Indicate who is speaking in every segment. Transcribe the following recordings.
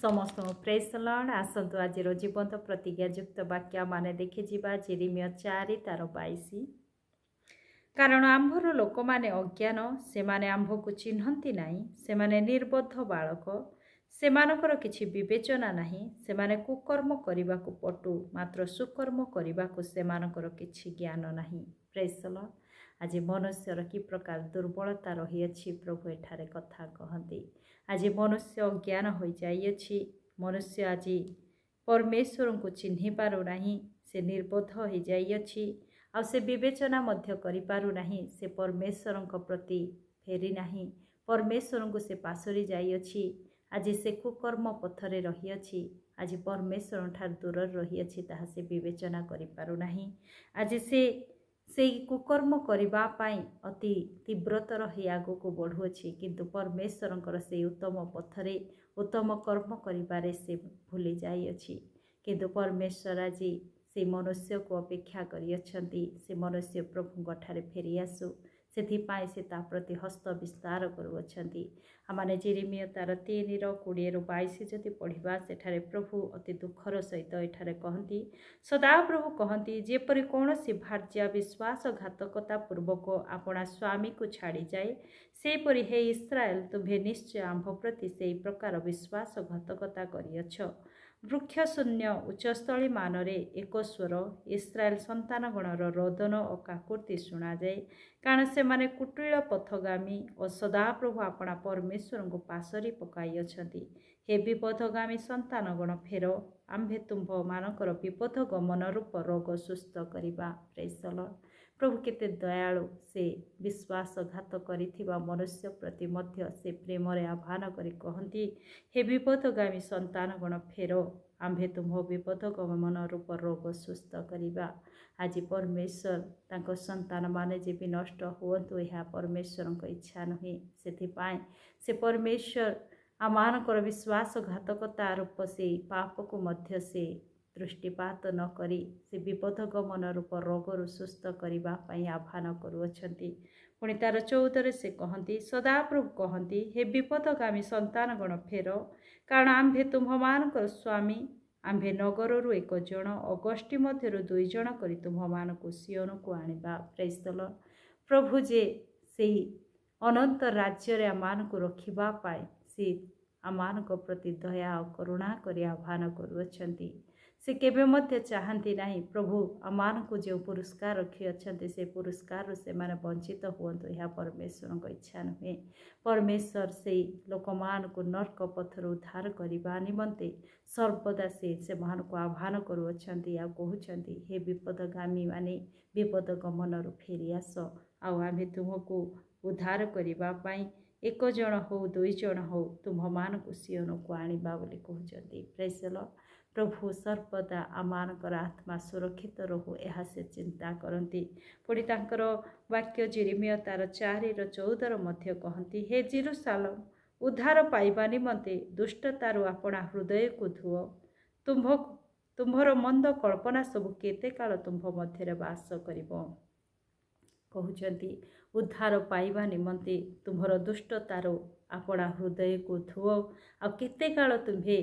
Speaker 1: समस्त praise lord आसतु आज जीवंत प्रतिज्ञायुक्त वाक्य माने देखि जीवा जेरेमिया 4 तार 22 कारण आंभर लोक माने अज्ञान से माने आंभकु चिन्हंती नाही से माने निर्बोध बालक से मानकर किछि विवेचना नाही से माने कुकर्म करिबाकु पटु मात्र सुकर्म करिबाकु से मानकर किछि ज्ञान नाही। प्रेज लर्ड आज मनुष्यर कि प्रकार दुर्बलता रही अछि प्रभु एठारे कथा कहती। आज मनुष्य अज्ञान हो जाइए मनुष्य आज परमेश्वर को चिन्हि पारु नाही से निर्बोध हो जाइए आ से विवेचना मध्य करि पारु नाही से परमेश्वर प्रति फेरी नाही परमेश्वर को से पासरी जाइए आज से कुकर्म पथरे रही अछि आज परमेश्वर ठार दूर रही अछि ताहा से विवेचना करि पारु नाही आज से कुकर्म करबा पाई अति तीव्रतर ही आगो को बढ़ुअछि किंतु परमेश्वर से उत्तम पथरे उत्तम कर्म करिबारे से भूली जाइए किंतु परमेश्वर आज से मनुष्य को अपेक्षा करियछंती से मनुष्य प्रभु ठारे फेरी आसु सेथिपाई से ता प्रति हस्त विस्तार करुअछंती। आमाने जेरेमिया तार 3:20-22 जदि पढ़िबा सेठारे प्रभु अति दुखर सहित एठारे कहती सदा प्रभु कहती जेपरि कौनसी भार्या विश्वासघातकता पूर्वक आपणा स्वामी को छाड़ी जाए सेपरि हे इस्राएल तुम्हें निश्चय आंभ प्रति से प्रकार विश्वासघातकता करियछ। वृक्ष शून्य उच्चस्थली मानरे एक स्वर इस्राएल संतानगणर रोदन और काकुर्ती शुणा जाए कारण से माने कुटिल पथगामी और सदाप्रभु आपणा परमेश्वर को पासरी पकाई अछंती। हे विपथगामी संतानगण फेर आंभे तुम्भ मानकर विपथ गमन रूप रोग सुस्थ करिबा। Praise the Lord. प्रभु केते दयालु से विश्वासघात करिथिबा मनुष्य प्रति मध्य से प्रेम रे आह्वान करी कहती हे विपथगामी संतानगण फेर आंभे तुम्भ विपथ गमन रूप रोग सुस्थ करिबा। आज परमेश्वर तांको संतान माने जे भी नष्ट हुअतु यह परमेश्वर इच्छा नुहे सेथिपाई से परमेश्वर आमानकर विश्वासघातकता रूप से पाप को मध्य से दृष्टिपात न करी से विपथ गमन रूप रोगरु सुस्थ करिबा पई आह्वान करुअछंती। पुणी तार 14 से कहती सदाप्रभु कहती हे विपथगामी संतानगण फेर कारण आंभे तुम्भमानकर स्वामी आंभे नगररू 1 जन अगोष्ठी मध्यरु 2 जन करी तुम्भमानकु सियोन को आनिबा। Praise the Lord. प्रभु जे सेही अनंत राज्य रे आमानकु रखिबा पाए से आमानक प्रति दया और करुणा करी आह्वान करुअछंती। से केबे मध्य चाहती नहीं प्रभु आमानकु जो पुरस्कार रखी अछंती से पुरस्कार से माने वंचित हुअंतु यह परमेश्वर इच्छा नुहे। परमेश्वर से लोकमान को नर्क पथर उद्धार करने निमंते सर्वदा से मान को आह्वान करुअछंती आ कहउछंती हे विपदगामी माने विपद गमन फेरी आस आमे तुमको उद्धार करबा पाई 1 जन हो 2 जन हो तुम्भमान को सियोन को आनिबा बोली कहउछंती। Praise the Lord. प्रभु सर्वदा आमानकर आत्मा सुरक्षित रहू यह से चिंता करती। पुणी तांकर वाक्य जेरेमिया तार 4:14 मध्य कहती हे जेरुसालेम उद्धार पाइबा निमंते दुष्टतारू आपणा हृदय को धुओ तुम्भर मंद कल्पना सबु केते काल तुम्भ मध्य वास करिबो। कहउछंती उद्धार पाइबा निमंते तुम्भर दुष्टतारू आपणा हृदय को धुओ आ केते काल तुम्भे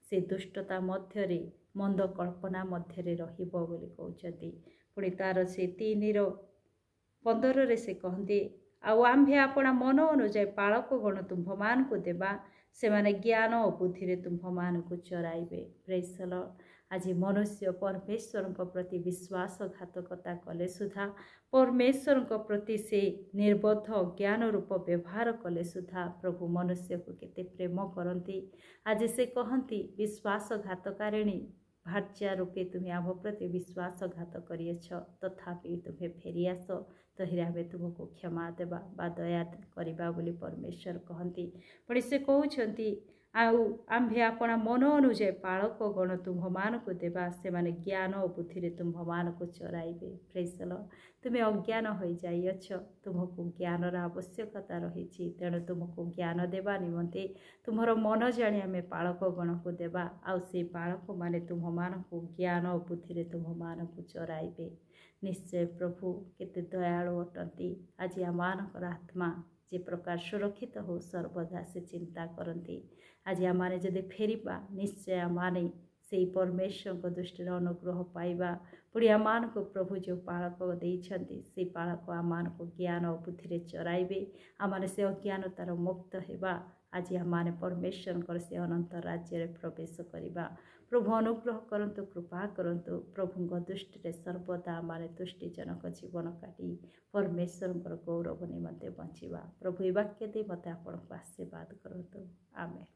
Speaker 1: से दुष्टता मध्यरे मंद कल्पना मध्यरे रहिबो बोली कहउछंती। पुणी तार से 3:15 से कहते आउ आंभे आपणा मन अनुजाई पालक गण तुम्भमान को देबा से माने ज्ञान और बुद्धि रे तुम्भमान को चराइबे। Praise the Lord. आज मनुष्य परमेश्वर प्रति विश्वासघातकता कले सुधा परमेश्वर प्रति से निर्बोध ज्ञान रूप व्यवहार कले सुधा प्रभु मनुष्य को केते प्रेम करती। आज से कहती विश्वासघातकारिणी भार्या रूपे तुम्हें आम प्रति विश्वासघात करियछ तथापि तुम्हें फेरी आस तहिरे आमे तुमको क्षमा देबा बा दया करबा बोली परमेश्वर कहती। पुणी से कहउछंती आउ आंभे आपणा मन अनुजाई पालक गण तुम्भमान को देबा से माने ज्ञान और बुद्धि रे तुम्भमान को चराइबे। Praise the Lord. तुम्हें अज्ञान हो जाइछ तुमको ज्ञानर आवश्यकता रही तेणु तुमको ज्ञान देवा निमंते तुम्हार मन जाणी आमे पालक गण को देबा आउ से पालक माने तुम्भमान को ज्ञान और बुद्धि रे तुम्भमान को चराइबे। निश्चय प्रभु केते दयालु अटंती। आज आमानकर आत्मा जे प्रकार सुरक्षित हो सर्वदा से चिंता करती। आज आम जदि फेरिबा निश्चय आम से परमेश्वर दृष्टि अनुग्रह पाइबा पुणी आम को प्रभु जो पालक देइछन्ति से पालक आम को ज्ञान और बुद्धि चराइबे आम से अज्ञानतार मुक्त होगा आज आम परमेश्वर से अनंत राज्य प्रवेश करवा प्रभु अनुग्रह करंतु कृपा करंतु प्रभु दृष्टि सर्वदा आम तुष्टिजनक जीवन काटी परमेश्वर गौरव निमंते बंचवा प्रभु वाक्य दे मत आपण को आशीर्वाद करंतु आमेन।